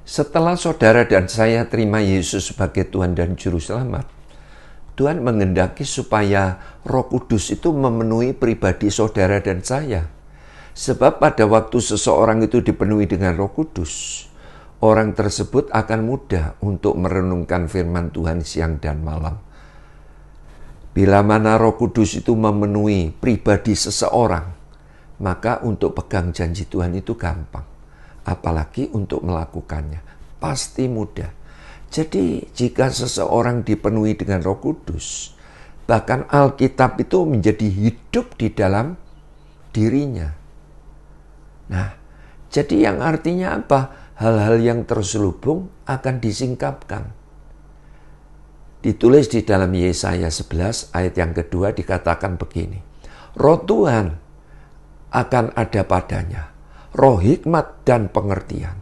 Setelah saudara dan saya terima Yesus sebagai Tuhan dan Juru Selamat, Tuhan menghendaki supaya Roh Kudus itu memenuhi pribadi saudara dan saya. Sebab pada waktu seseorang itu dipenuhi dengan Roh Kudus, orang tersebut akan mudah untuk merenungkan firman Tuhan siang dan malam. Bila mana Roh Kudus itu memenuhi pribadi seseorang, maka untuk pegang janji Tuhan itu gampang. Apalagi untuk melakukannya, pasti mudah. Jadi jika seseorang dipenuhi dengan Roh Kudus, bahkan Alkitab itu menjadi hidup di dalam dirinya. Nah, jadi yang artinya apa? Hal-hal yang terselubung akan disingkapkan. Ditulis di dalam Yesaya 11 ayat yang kedua dikatakan begini. Roh Tuhan akan ada padanya. Roh hikmat dan pengertian,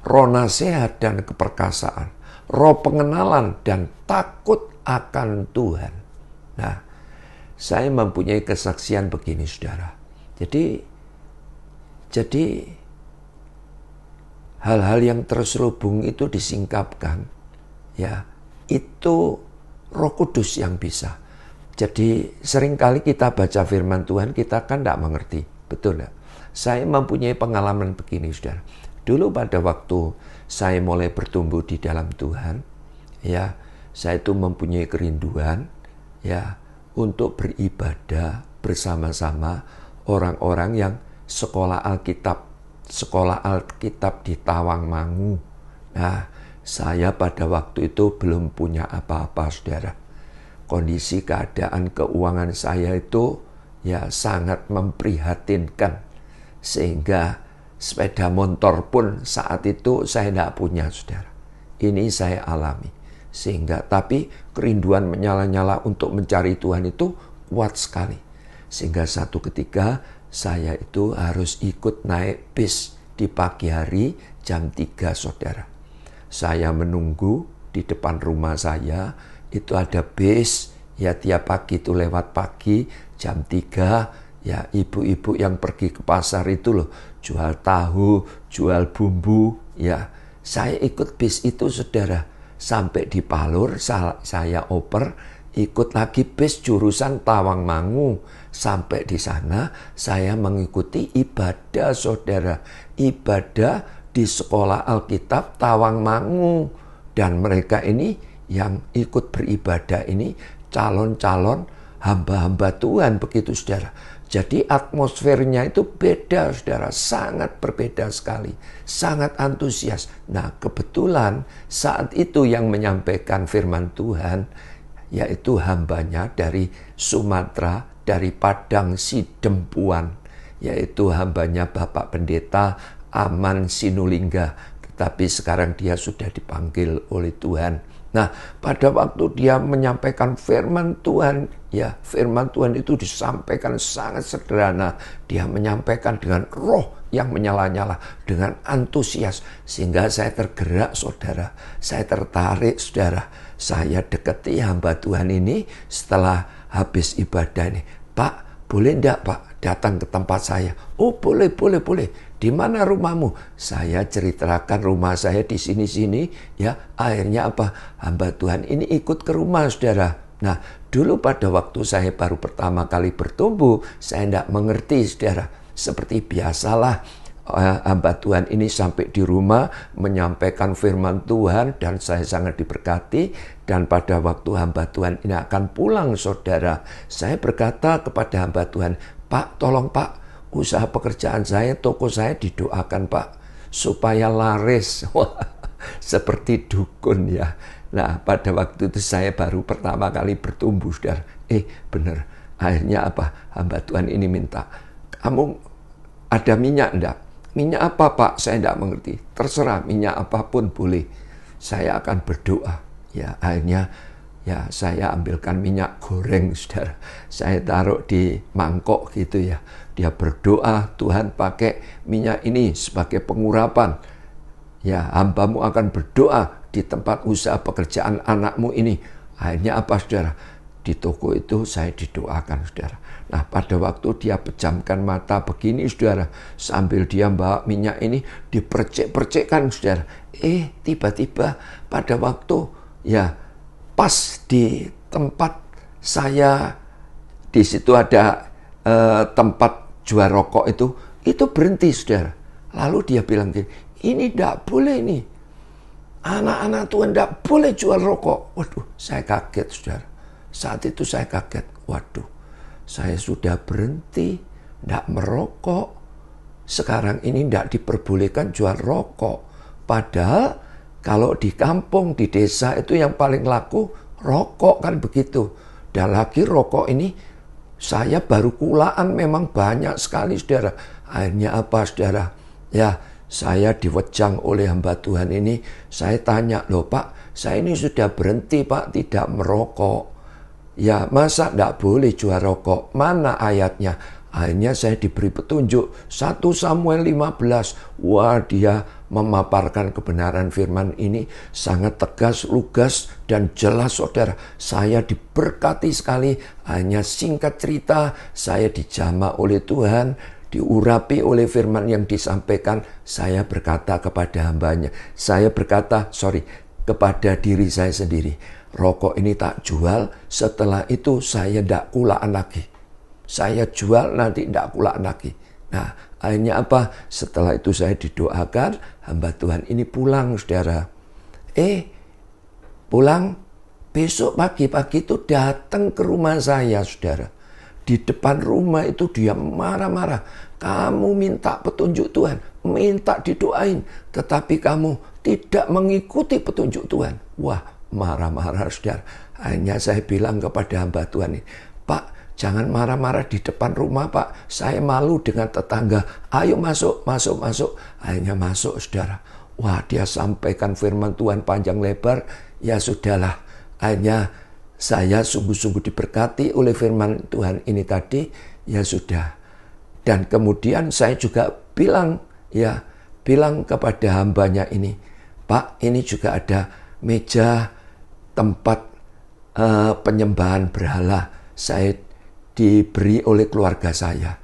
roh nasihat dan keperkasaan, roh pengenalan dan takut akan Tuhan. Nah, saya mempunyai kesaksian begini, saudara. Jadi hal-hal yang terselubung itu disingkapkan, ya, itu Roh Kudus yang bisa. Jadi seringkali kita baca firman Tuhan, kita kan tidak mengerti, betul tidak? Saya mempunyai pengalaman begini, saudara. Dulu pada waktu saya mulai bertumbuh di dalam Tuhan, ya, saya itu mempunyai kerinduan, ya, untuk beribadah bersama-sama orang-orang yang sekolah Alkitab di Tawangmangu. Nah, saya pada waktu itu belum punya apa-apa, saudara. Kondisi keadaan keuangan saya itu ya sangat memprihatinkan. Sehingga sepeda motor pun saat itu saya tidak punya, saudara. Ini saya alami. Tapi kerinduan menyala-nyala untuk mencari Tuhan itu kuat sekali. Sehingga satu ketika saya itu harus ikut naik bis di pagi hari jam 3, saudara. Saya menunggu di depan rumah saya, itu ada bis, ya tiap pagi itu lewat pagi jam 3, ya ibu-ibu yang pergi ke pasar itu loh, jual tahu, jual bumbu, ya. Saya ikut bis itu, saudara. Sampai di Palur, saya oper, ikut lagi bis jurusan Tawangmangu. Sampai di sana, saya mengikuti ibadah, saudara. Ibadah di sekolah Alkitab Tawangmangu. Dan mereka ini yang ikut beribadah ini calon-calon hamba-hamba Tuhan, begitu, saudara. Jadi atmosfernya itu beda, saudara. Sangat berbeda sekali. Sangat antusias. Nah, kebetulan saat itu yang menyampaikan firman Tuhan, yaitu hambanya dari Sumatera, dari Padang Sidempuan, yaitu hambanya Bapak Pendeta Aman Sinulingga. Tetapi sekarang dia sudah dipanggil oleh Tuhan. Nah, pada waktu dia menyampaikan firman Tuhan, ya, firman Tuhan itu disampaikan sangat sederhana. Dia menyampaikan dengan roh yang menyala-nyala, dengan antusias. Sehingga saya tergerak, saudara. Saya tertarik, saudara. Saya dekati hamba Tuhan ini setelah habis ibadah ini. Pak, boleh enggak, Pak, datang ke tempat saya? Oh, boleh. Di mana rumahmu? Saya ceritakan rumah saya di sini-sini, ya. Akhirnya apa? Hamba Tuhan ini ikut ke rumah, saudara. Nah, dulu pada waktu saya baru pertama kali bertumbuh, saya tidak mengerti, saudara. Seperti biasalah, hamba Tuhan ini sampai di rumah menyampaikan firman Tuhan dan saya sangat diberkati. Dan pada waktu hamba Tuhan ini akan pulang, saudara, saya berkata kepada hamba Tuhan, Pak, tolong Pak, usaha pekerjaan saya, toko saya didoakan, Pak, supaya laris. Wah, seperti dukun, ya. Nah, pada waktu itu saya baru pertama kali bertumbuh, saudara. Benar. Akhirnya apa? Hamba Tuhan ini minta, kamu ada minyak enggak? Minyak apa, Pak? Saya enggak mengerti. Terserah, minyak apapun boleh. Saya akan berdoa. Ya, akhirnya ya saya ambilkan minyak goreng, saudara. Saya taruh di mangkok gitu, ya. Dia berdoa, Tuhan pakai minyak ini sebagai pengurapan. Ya, hambamu akan berdoa di tempat usaha pekerjaan anakmu ini. Akhirnya apa, saudara? Di toko itu saya didoakan, saudara. Nah, pada waktu dia pejamkan mata begini, saudara, sambil dia bawa minyak ini dipercik-percikkan, saudara. Tiba-tiba pada waktu ya pas di tempat saya, di situ ada tempat jual rokok itu berhenti, saudara. Lalu dia bilang gini, ini tidak boleh nih. Anak-anak Tuhan tidak boleh jual rokok. Waduh, saya kaget, saudara. Saat itu saya kaget. Waduh, saya sudah berhenti, tidak merokok. Sekarang ini tidak diperbolehkan jual rokok. Padahal kalau di kampung, di desa itu yang paling laku rokok, kan begitu. Dan lagi rokok ini saya baru kulaan memang banyak sekali, saudara. Akhirnya apa, saudara? Ya, saya diwejang oleh hamba Tuhan ini. Saya tanya, loh Pak, saya ini sudah berhenti Pak, tidak merokok. Ya, masa tidak boleh jual rokok? Mana ayatnya? Akhirnya saya diberi petunjuk 1 Samuel 15. Wah, dia memaparkan kebenaran firman ini sangat tegas, lugas, dan jelas, saudara. Saya diberkati sekali. Hanya singkat cerita, saya dijamah oleh Tuhan, diurapi oleh firman yang disampaikan. Saya berkata kepada hambanya, kepada diri saya sendiri, rokok ini tak jual. Setelah itu saya tidak kulaan lagi. Saya jual, nanti tidak kulaan lagi. Nah, akhirnya apa? Setelah itu saya didoakan, hamba Tuhan ini pulang, saudara. Pulang, besok pagi-pagi itu datang ke rumah saya, saudara. Di depan rumah itu dia marah-marah. Kamu minta petunjuk Tuhan, minta didoain, tetapi kamu tidak mengikuti petunjuk Tuhan. Wah, marah-marah, saudara. Akhirnya saya bilang kepada hamba Tuhan ini, Pak, jangan marah-marah di depan rumah, Pak. Saya malu dengan tetangga. Ayo masuk. Akhirnya masuk, saudara. Wah, dia sampaikan firman Tuhan panjang lebar. Ya sudahlah. Akhirnya saya sungguh-sungguh diberkati oleh firman Tuhan ini tadi. Ya sudah. Dan kemudian saya juga bilang kepada hambanya ini, Pak, ini juga ada meja tempat penyembahan berhala. Saya diberi oleh keluarga saya.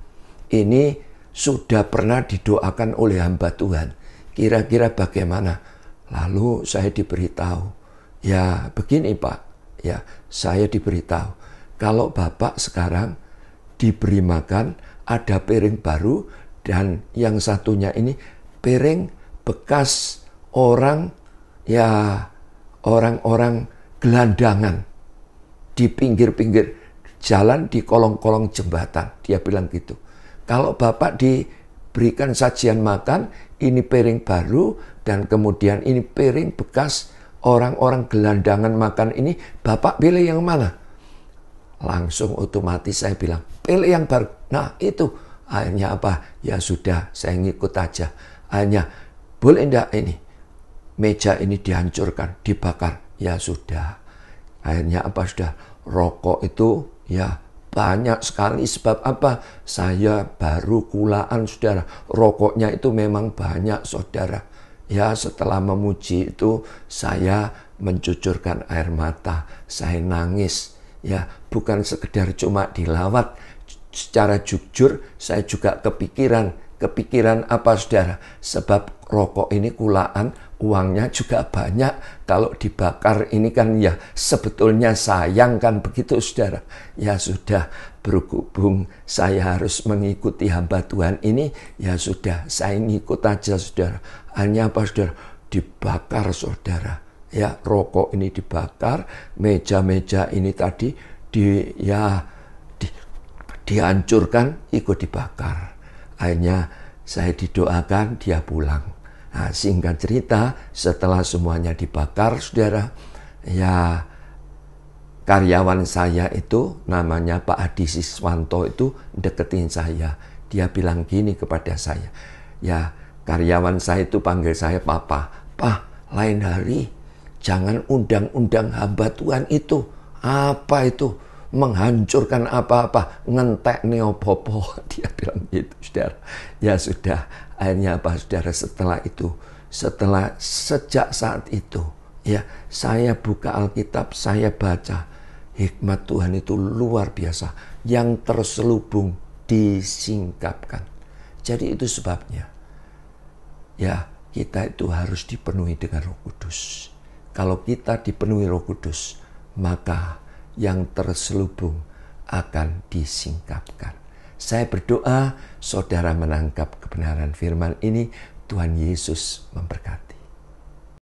Ini sudah pernah didoakan oleh hamba Tuhan. Kira-kira bagaimana? Lalu saya diberitahu, ya begini Pak, ya saya diberitahu, kalau Bapak sekarang diberi makan, ada piring baru, dan yang satunya ini piring bekas orang-orang gelandangan di pinggir-pinggir jalan, di kolong-kolong jembatan. Dia bilang gitu. Kalau Bapak diberikan sajian makan, ini piring baru, dan kemudian ini piring bekas orang-orang gelandangan makan ini, Bapak pilih yang mana? Langsung otomatis saya bilang, pilih yang baru. Nah itu, akhirnya apa? Ya sudah, saya ngikut aja. Akhirnya, boleh enggak ini? Meja ini dihancurkan, dibakar. Ya sudah. Akhirnya apa, sudah? Rokok itu ya banyak sekali. Sebab apa? Saya baru kulaan, saudara. Rokoknya itu memang banyak, saudara. Ya, setelah memuji itu saya mencucurkan air mata. Saya nangis. Ya, bukan sekedar cuma dilawat. Secara jujur saya juga kepikiran apa, saudara? Sebab rokok ini kulaan, uangnya juga banyak. Kalau dibakar ini kan ya sebetulnya sayang, kan begitu, saudara. Ya sudah, berhubung saya harus mengikuti hamba Tuhan ini, ya sudah, saya ngikut aja, saudara. Hanya apa, saudara? Dibakar, saudara. Ya, rokok ini dibakar, meja-meja ini tadi dihancurkan, ikut dibakar. Akhirnya saya didoakan, dia pulang. Nah, singkat cerita, setelah semuanya dibakar, saudara, ya karyawan saya itu namanya Pak Adi Siswanto itu deketin saya. Dia bilang gini kepada saya, ya karyawan saya itu panggil saya Papa. Pak, lain hari jangan undang-undang hamba Tuhan itu. Apa itu? Menghancurkan apa-apa, ngentek neopopo. Dia bilang gitu, saudara. Ya sudah, akhirnya apa, saudara? Sejak saat itu, ya saya buka Alkitab, saya baca. Hikmat Tuhan itu luar biasa, yang terselubung disingkapkan. Jadi itu sebabnya, ya, kita itu harus dipenuhi dengan Roh Kudus. Kalau kita dipenuhi Roh Kudus, maka yang terselubung akan disingkapkan. Saya berdoa saudara menangkap kebenaran firman ini. Tuhan Yesus memberkati.